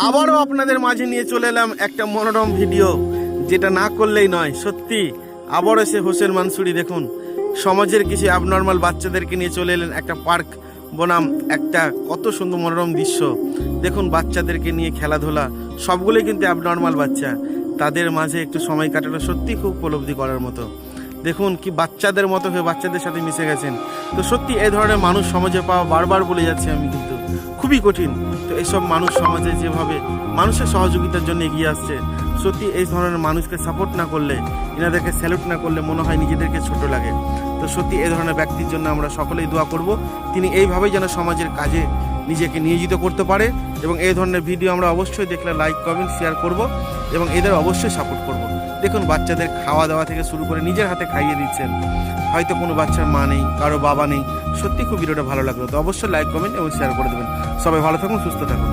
আবারও আপনাদের মাঝে নিয়ে চলে এলাম একটা মনোরম ভিডিও, যেটা না করলেই নয়। সত্যি আবারও সে হোসেন মানসুরি। দেখুন, সমাজের কিছু অ্যাবনর্মাল বাচ্চাদেরকে নিয়ে চলে এলেন একটা পার্ক বনাম একটা কত সুন্দর মনোরম দৃশ্য। দেখুন, বাচ্চাদেরকে নিয়ে খেলাধুলা, সবগুলোই কিন্তু অ্যাবনর্মাল বাচ্চা। তাদের মাঝে একটু সময় কাটানো সত্যি খুব উপলব্ধি করার মতো। দেখুন কি বাচ্চাদের মতো হয়ে বাচ্চাদের সাথে মিশে গেছেন। তো সত্যি এই ধরনের মানুষ সমাজে পাওয়া, বারবার বলে যাচ্ছি আমি, কিন্তু খুবই কঠিন। তো এইসব মানুষ সমাজে যেভাবে মানুষের সহযোগিতার জন্য এগিয়ে আসছে, সত্যি এই ধরনের মানুষকে সাপোর্ট না করলে, এনাদেরকে স্যালুট না করলে মনে হয় নিজেদেরকে ছোট লাগে। তো সত্যি এই ধরনের ব্যক্তির জন্য আমরা সকলেই দোয়া করব, তিনি এইভাবেই যেন সমাজের কাজে নিজেকে নিয়োজিত করতে পারে। এবং এই ধরনের ভিডিও আমরা অবশ্যই দেখলে লাইক কমেন্ট শেয়ার করব এবং এদের অবশ্যই সাপোর্ট করব। দেখুন, বাচ্চাদের খাওয়া দাওয়া থেকে শুরু করে নিজের হাতে খাইয়ে দিচ্ছেন। হয়তো কোনো বাচ্চার মা নেই, কারো বাবা নেই। সত্যি খুব ভিডিওটা ভালো লাগলো। তো অবশ্যই লাইক কমেন্ট এবং শেয়ার করে দেবেন। সবাই ভালো থাকুন, সুস্থ থাকুন।